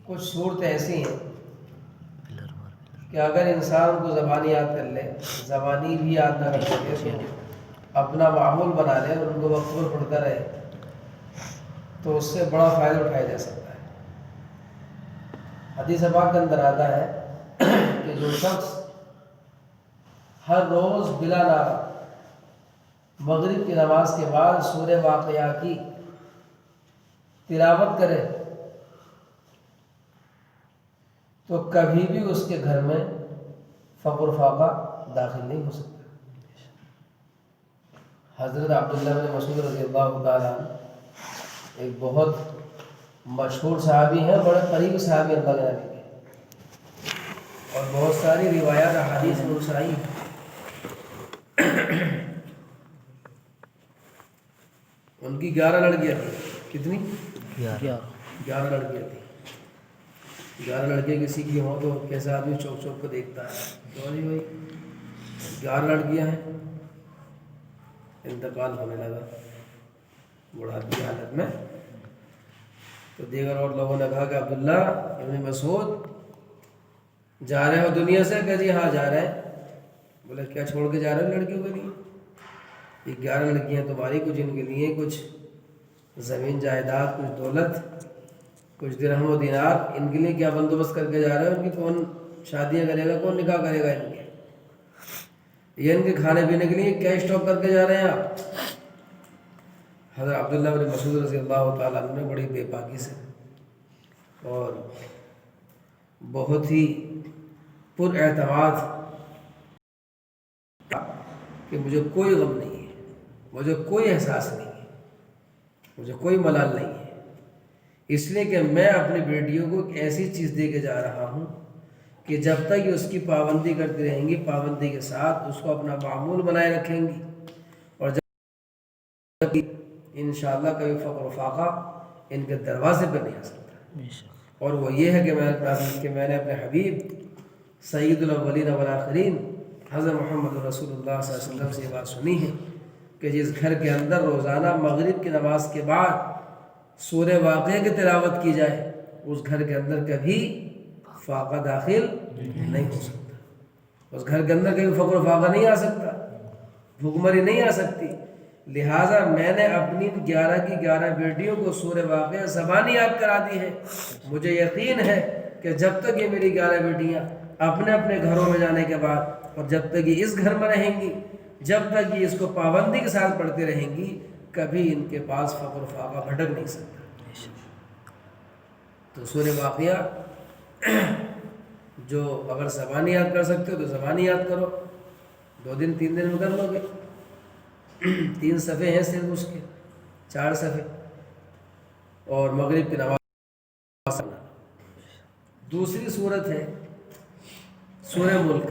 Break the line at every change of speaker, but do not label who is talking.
کچھ صورتیں ایسی ہیں کہ اگر انسان کو زبانی یاد کر لے، زبانی بھی یاد نہ کر سکے تو اپنا معمول بنا لے اور ان کو وقت پر پڑھتا رہے تو اس سے بڑا فائدہ اٹھایا جا سکتا ہے۔ حدیث پاک کے اندر آتا ہے کہ جو شخص ہر روز بلا ناغہ مغرب کی نماز کے بعد سورہ واقعہ کی تلاوت کرے تو کبھی بھی اس کے گھر میں فقر فاقہ داخل نہیں ہو سکتا۔ حضرت عبداللہ بن مسعود رضی اللہ تعالیٰ ایک بہت مشہور صحابی ہیں، بڑے قریب صحابی اللہ کے نبی کے، اور بہت ساری روایات احادیث میں اس آئی۔ ان کی 11 لڑکیاں تھیں۔ کتنی؟ 11 لڑکیاں تھیں۔ 11 لڑکیاں کسی کی ہوں تو کیسا آدمی چوک چوک کو دیکھتا ہے، تو نہیں بھائی 11 لڑکیاں ہیں۔ انتقال ہونے لگا بڑھاپے کی حالت میں، تو دیگر اور لوگوں نے کہا کہ عبداللہ ابن مسعود جا رہے ہو دنیا سے؟ کہ جی ہاں جا رہے ہیں۔ بولے کیا چھوڑ کے جا رہے ہو لڑکیوں کے لیے؟ یہ 11 لڑکیاں تمہاری، کچھ ان کے لیے کچھ زمین جائیداد، کچھ دولت، کچھ درہم و دینار، ان کے لیے کیا بندوبست کر کے جا رہے ہو؟ ان کی کون شادیاں کرے گا، کون نکاح کرے گا ان کے؟ یہ ان کے کھانے پینے کے لیے کیا اسٹاک کر کے جا رہے ہیں آپ؟ حضرت عبداللہ بن مسعود رضی اللہ تعالیٰ عنہ نے بڑی بے باکی سے اور بہت ہی پر اعتماد کہ مجھے کوئی غم نہیں ہے، مجھے کوئی احساس نہیں ہے، مجھے کوئی ملال نہیں ہے، اس لیے کہ میں اپنی بیٹیوں کو ایک ایسی چیز دے کے جا رہا ہوں کہ جب تک یہ اس کی پابندی کرتی رہیں گی، پابندی کے ساتھ اس کو اپنا معمول بنائے رکھیں گی، اور جب انشاءاللہ کبھی فقر و فاقہ ان کے دروازے پر نہیں آ سکتا۔ اور وہ یہ ہے کہ میں نے اپنے حبیب سید الاولین والآخرین حضرت محمد رسول اللہ صلی اللہ علیہ وسلم سے یہ بات سنی ہے کہ جس گھر کے اندر روزانہ مغرب کی نماز کے بعد سورہ واقعہ کی تلاوت کی جائے، اس گھر کے اندر کبھی فاقہ داخل نہیں ہو سکتا، اس گھر کے اندر کبھی فقر و فاقہ نہیں آ سکتا، بھوکمری نہیں آ سکتی۔ لہٰذا میں نے اپنی 11 کی 11 بیٹیوں کو سورہ واقعہ زبانی یاد کرا دی ہے۔ مجھے یقین ہے کہ جب تک یہ میری 11 بیٹیاں اپنے اپنے گھروں میں جانے کے بعد، اور جب تک یہ اس گھر میں رہیں گی، جب تک یہ اس کو پابندی کے ساتھ پڑھتی رہیں گی، کبھی ان کے پاس فقر و فاقہ بھٹک نہیں سکتا۔ تو سورہ واقعہ جو اگر زبانی یاد کر سکتے ہو تو زبانی یاد کرو، 2 دن 3 دن میں کر لو گے۔ 3 صفحے ہیں صرف اس کے، 4 صفحے، اور مغرب کی نماز۔ دوسری صورت ہے سورہ ملک۔